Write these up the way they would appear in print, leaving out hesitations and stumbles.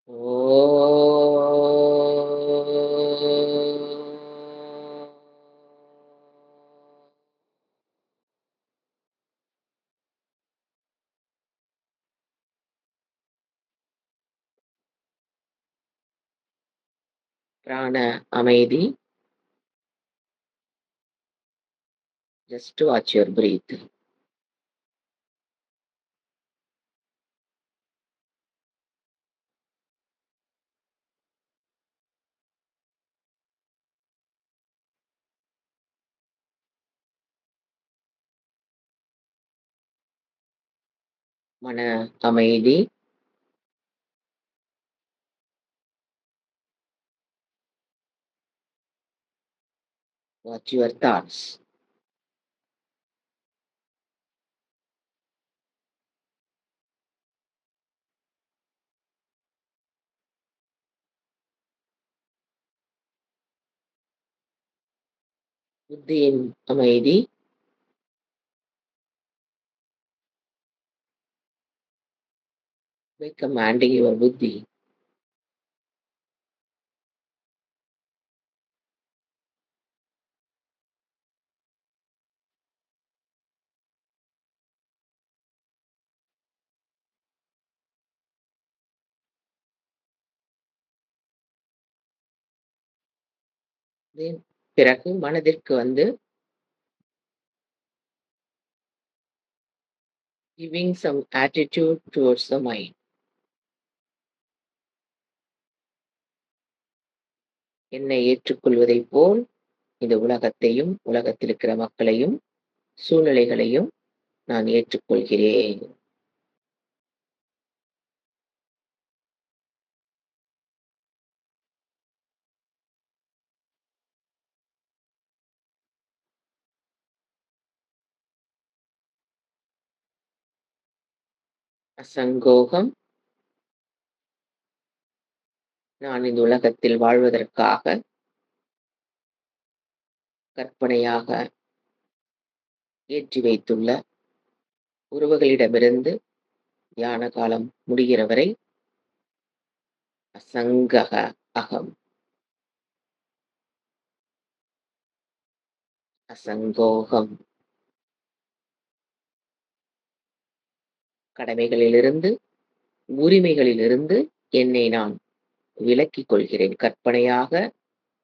ஓ! பிராண அமைதி. Just watch your breath. மன அமைதி. Watch your thoughts. புத்தியின் அமைதி. By commanding your புத்தி. Then பிறகு மனதிற்கு வந்து giving some attitude towards the mind. என்னை ஏற்றுக்கொள்வதைப் போல் இந்த உலகத்தையும், உலகத்தில் இருக்கிற மக்களையும், சூழ்நிலைகளையும் நான் ஏற்றுக்கொள்கிறேன். அசங்கோகம். நான் இந்த உலகத்தில் வாழ்வதற்காக கற்பனையாக ஏற்றி வைத்துள்ள உறவுகளிடமிருந்து தியான காலம் முடிகிற வரை அசங்கக அகம். அசங்கோகம். கடமைகளிலிருந்து, உரிமைகளிலிருந்து என்னை நான் விலக்கிக் கொள்கிறேன். கற்பனையாக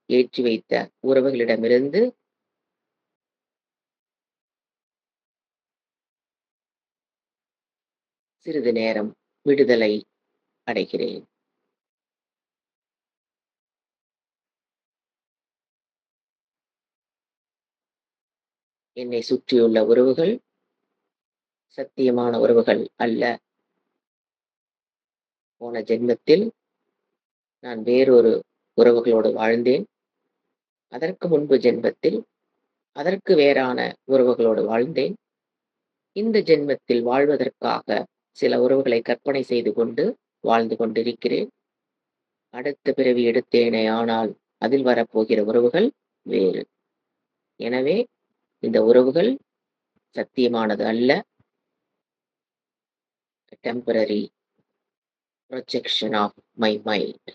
ஏற்றி வைத்த உறவுகளிடமிருந்து சிறிது நேரம் விடுதலை அடைகிறேன். என்னை சுற்றியுள்ள உறவுகள் சத்தியமான உறவுகள் அல்ல. போன ஜென்மத்தில் நான் வேறொரு உறவுகளோடு வாழ்ந்தேன். அதற்கு முன்பு ஜென்மத்தில் அதற்கு வேறான உறவுகளோடு வாழ்ந்தேன். இந்த ஜென்மத்தில் வாழ்வதற்காக சில உறவுகளை கற்பனை செய்து கொண்டு வாழ்ந்து கொண்டிருக்கிறேன். அடுத்த பிறவி எடுத்தேனே ஆனால் அதில் வரப்போகிற உறவுகள் வேறு. எனவே இந்த உறவுகள் சத்தியமானது அல்ல. Temporary projection of my mind.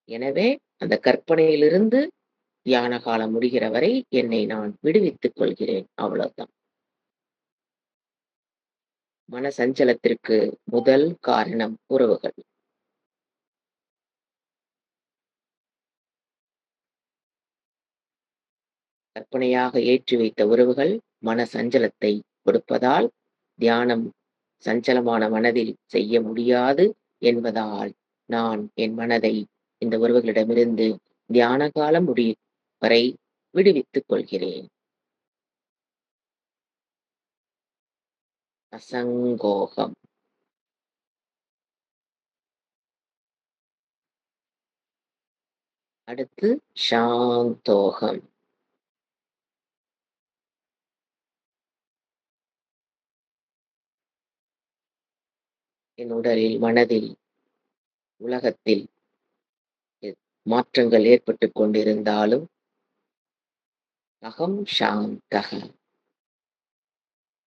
எனவே அந்த கற்பனையிலிருந்து தியான காலம் முடிகிற வரை என்னை நான் விடுவித்துக் கொள்கிறேன். அவ்வளவுதான். மன சஞ்சலத்திற்கு முதல் காரணம் உறவுகள். கற்பனையாக ஏற்றி வைத்த உறவுகள் மன சஞ்சலத்தை கொடுப்பதால் தியானம் சஞ்சலமான மனதில் செய்ய முடியாது என்பதால் நான் என் மனதை இந்த உறவுகளிடமிருந்து தியான காலம் முடியும் வரை விடுவித்துக் கொள்கிறேன். அசங்கோகம். அடுத்து சாந்தோகம். என் உடலில், மனதில், உலகத்தில் மாற்றங்கள் ஏற்பட்டுக் கொண்டிருந்தாலும் அகம் சாந்தக.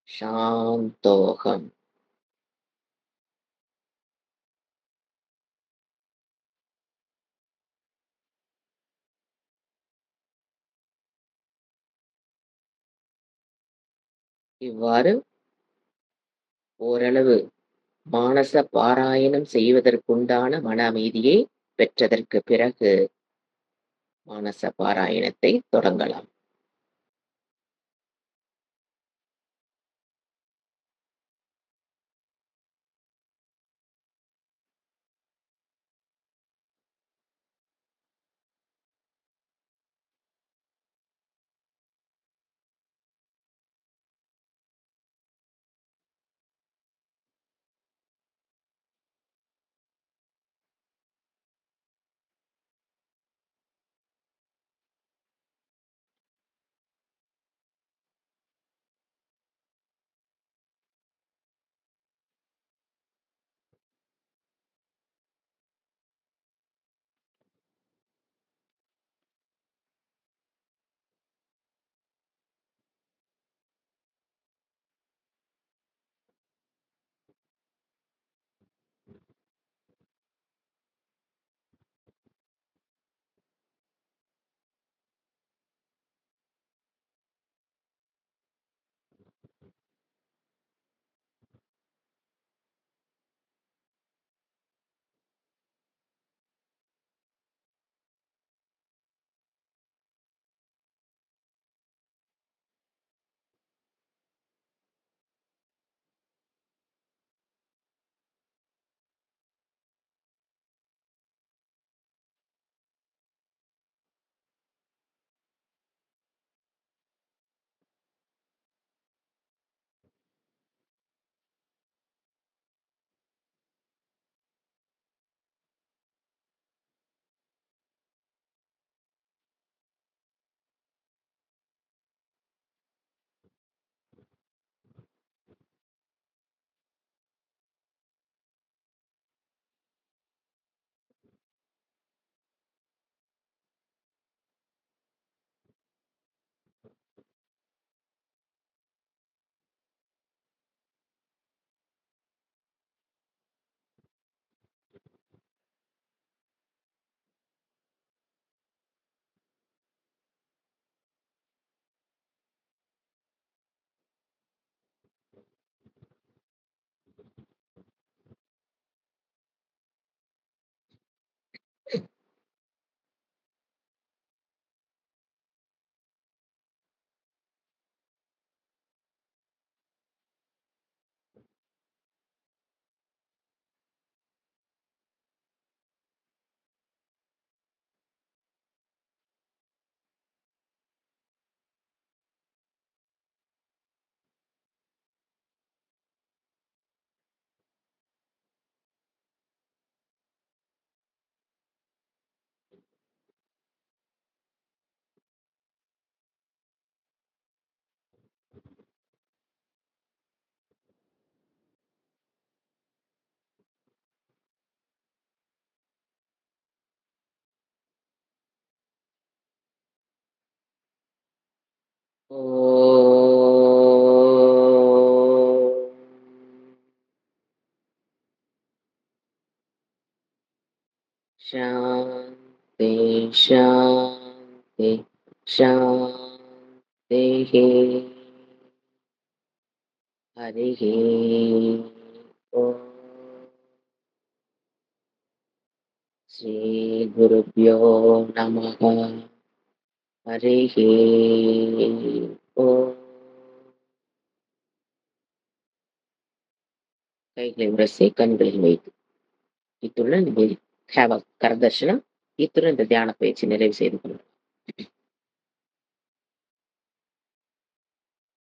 சாந்தோகம். இவ்வாறு ஓரளவு மானச பாராயணம் செய்வதற்குண்டான மன அமைதியை பெற்றதற்கு பிறகு மானச பாராயணத்தை தொடங்கலாம். शान्ति, शान्ति, शान्तिः। हरिः ओम्। श्रीगुरुभ्यो नमः। हरिः ஓம். கைகளை உரசி கண்களில் வைத்து இத்துடன் ஹேவ் அ கரதர்ஷனம். இத்துடன் இந்த தியான பயிற்சி நிறைவு செய்து கொள்ளுங்கள்.